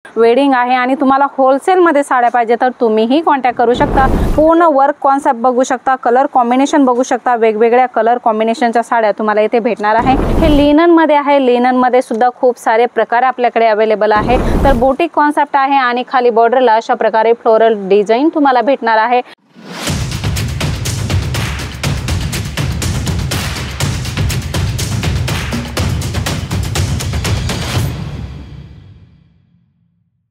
Wedding आहे आणि तुम्हाला होलसेल मध्ये साड्या पाहिजे तर तुम्हीही कॉन्टॅक्ट करू शकता। पूर्ण वर्क कॉन्सेप्ट बघू शकता, कलर कॉम्बिनेशन बघू शकता, वेगवेगळ्या कलर कॉम्बिनेशनच्या साड्या तुम्हाला इथे भेटणार आहे। हे लिनन मध्ये आहे, लिनन मध्ये सुद्धा खूप सारे प्रकार आपल्याकडे अवेलेबल आहे। तर बुटीक कॉन्सेप्ट आहे आणि खाली बॉर्डरला अशा प्रकारे फ्लोरल डिझाइन तुम्हाला भेटणार आहे।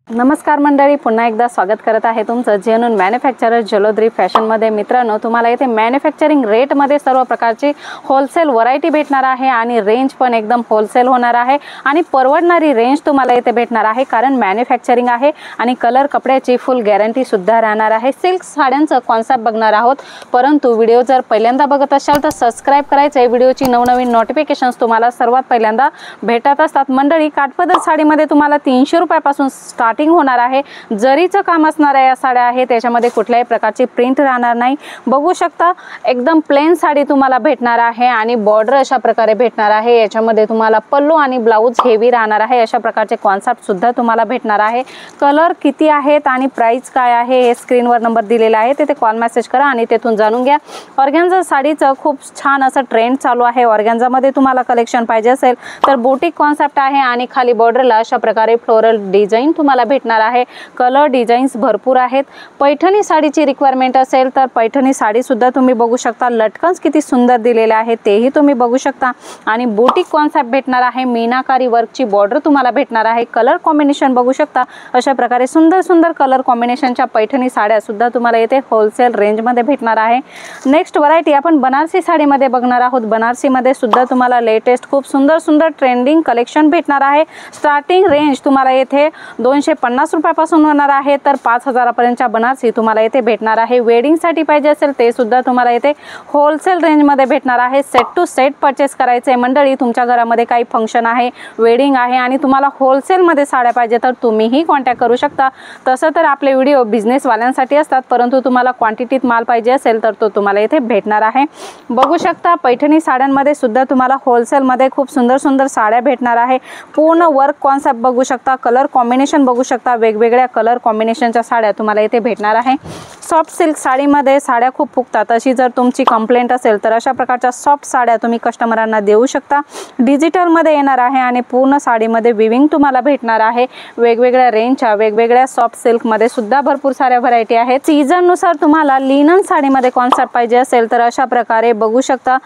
नमस्कार मंडळी, पुन्हा एकदा स्वागत करत आहे तुमचं जेन्युइन मॅन्युफॅक्चरर जलोद्री फॅशन मध्ये। मित्रांनो, तुम्हाला इथे मॅन्युफॅक्चरिंग रेट मध्ये सर्व प्रकारची होलसेल व्हरायटी भेटणार आहे आणि रेंज पण एकदम होलसेल होणार आहे आणि परवडणारी रेंज तुम्हाला इथे भेटणार आहे, कारण मॅन्युफॅक्चरिंग आहे आणि कलर कपड्याची फुल गॅरंटी सुद्धा राहणार आहे। सिल्क साड्यांचं कॉन्सेप्ट बघणार आहोत, परंतु व्हिडिओ जर पहिल्यांदा बघत असाल तर सबस्क्राइब करायचं आहे। व्हिडिओची नवनवीन नोटिफिकेशन्स तुम्हाला सर्वात पहिल्यांदा भेटत असतात। मंडळी, काठपदर साडीमध्ये तुम्हाला 300 रुपयापासून स्टार्टिंग होणार आहे। जरीचं काम असणार आहे या साड्या आहे, त्याच्यामध्ये कुठल्याही प्रकारची प्रिंट राहणार नाही। बघू शकता, एकदम प्लेन साडी तुम्हाला भेटणार आहे आणि बॉर्डर अशा प्रकारे भेटणार आहे। याच्यामध्ये तुम्हाला पल्लू आणि ब्लाउज हेवी राहणार आहे। अशा प्रकारचे कॉन्सेप्ट सुद्धा तुम्हाला भेटणार आहे। कलर किती आहेत आणि प्राइस काय आहे हे स्क्रीनवर नंबर दिलेला आहे, तिथे कॉल मेसेज करा आणि तेथून जाणून घ्या। ऑर्गॅन्झा साडीचं खूप छान असं ट्रेंड चालू आहे। ऑर्गॅन्झा मध्ये तुम्हाला कलेक्शन पाहिजे असेल तर बुटीक कॉन्सेप्ट आहे आणि खाली बॉर्डरला अशा प्रकारे फ्लोरल डिझाइन तुम्हाला भेटणार आहे। कलर डिझाईन्स भरपूर आहेत। पैठणी साडीची रिक्वायरमेंट असेल तर पैठणी साडी सुद्धा तुम्ही बघू शकता। लटकन्स किती सुंदर दिलेले आहेत तेही तुम्ही बघू शकता आणि बुटीक कॉन्सेप्ट भेटणार आहे। मीनाकारी वर्कची बॉर्डर तुम्हाला भेटणार आहे। कलर कॉम्बिनेशन बघू शकता, अशा प्रकारे सुंदर सुंदर कलर कॉम्बिनेशनच्या पैठणी साड्या सुद्धा तुम्हाला येथे होलसेल रेंज मध्ये भेटणार आहे। नेक्स्ट व्हरायटी आपण बनारसी साडीमध्ये बघणार आहोत। बनारसी मध्ये सुद्धा तुम्हाला लेटेस्ट खूप सुंदर सुंदर ट्रेंडिंग कलेक्शन भेटणार आहे। स्टार्टिंग रेंज तुम्हाला येथे 250 रुपयापासून होणार आहे तर 5000 पर्यंतच्या बनारसी तुम्हाला येथे भेटणार आहे। वेडिंग साठी पाहिजे असेल ते सुद्धा तुम्हाला येथे होलसेल रेंज मध्ये भेटणार आहे। सेट टू सेट परचेस करायचे मंडळी, तुमच्या घरामध्ये काही फंक्शन आहे, वेडिंग आहे आणि तुम्हाला होलसेल मध्ये साड्या पाहिजे तर तुम्हीही कॉन्टॅक्ट करू शकता। तसं तर आपले व्हिडिओ बिझनेस वाल्यांसाठी असतात, परंतु तुम्हाला क्वांटिटीत माल पाहिजे असेल तर तो तुम्हाला येथे भेटणार आहे। बघू शकता, पैठणी साड्यांमध्ये सुद्धा तुम्हाला होलसेल मध्ये खूप सुंदर सुंदर साड्या भेटणार आहे। पूर्ण वर्क कॉन्सेप्ट बघू शकता, कलर कॉम्बिनेशन बघू शकता, वेगवेगळ्या कलर कॉम्बिनेशनच्या साड्या तुम्हाला इथे भेटणार आहे। सॉफ्ट सिल्क साडीमध्ये साड्या खूप फुगतात, अशी जर तुमची कंप्लेंट असेल तर अशा प्रकारच्या सॉफ्ट साड्या तुम्ही कस्टमरांना देऊ शकता। डिजिटल मध्ये येणार आहे आणि पूर्ण साडीमध्ये विविंग तुम्हाला भेटणार आहे। वेगवेगळ्या रेंजच्या वेगवेगळ्या सॉफ्ट सिल्क मध्ये सुद्धा भरपूर साऱ्या व्हरायटी आहेत। सीझन नुसार तुम्हाला लिनन साडीमध्ये कॉन्सेप्ट पाहिजे असेल तर अशा प्रकारे बघू शकता,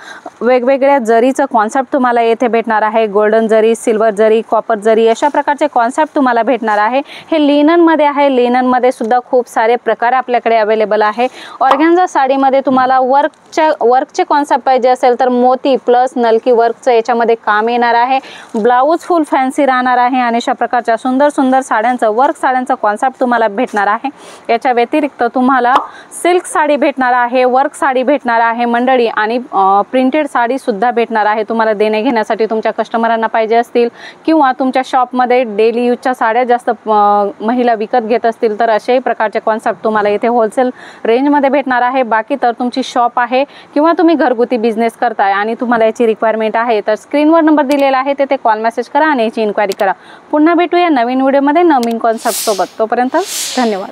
वेगवेगळ्या जरीचं कॉन्सेप्ट तुम्हाला येथे भेटणार आहे। गोल्डन जरी, सिल्वर जरी, कॉपर जरी अशा प्रकारचे कॉन्सेप्ट तुम्हाला भेटणार आहे। हे लिनन मध्ये आहे। लिनन मध्ये सुद्धा खूप सारे प्रकार आपल्याकडे अवेलेबल आहे। ऑर्गॅन्झा साडीमध्ये तुम्हाला वर्कचे कॉन्सेप्ट पाहिजे असेल तर मोती प्लस नलकी वर्कचं याच्यामध्ये काम येणार आहे। ब्लाउज फुल फॅन्सी राहणार आहे आणि अशा प्रकारच्या सुंदर सुंदर साड्यांचं वर्क साड्यांचं कॉन्सेप्ट तुम्हाला भेटणार आहे। याच्या व्यतिरिक्त तुम्हाला सिल्क साडी भेटणार आहे, वर्क साडी भेटणार आहे मंडळी आणि प्रिंटेड साडी सुद्धा भेटणार आहे। तुम्हाला देणे घेण्यासाठी तुमच्या कस्टमरांना पाहिजे असतील किंवा तुमच्या शॉपमध्ये डेली यूजच्या साड्या जास्त महिला विकत घेत असतील तर अशाही प्रकारचे कॉन्सेप्ट तुम्हाला इथे होलसेल रेंज मध्ये भेटणार आहे। बाकी तर तुमची शॉप आहे किंवा तुम्ही घरगुती बिझनेस करताय आणि तुम्हाला याची रिक्वायरमेंट आहे तर स्क्रीनवर नंबर दिलेला आहे, तिथे कॉल मेसेज करा आणि याची इन्क्वायरी करा। पुन्हा भेटूया नवीन व्हिडिओमध्ये नवीन कॉन्सेप्ट सोबत। तोपर्यंत धन्यवाद।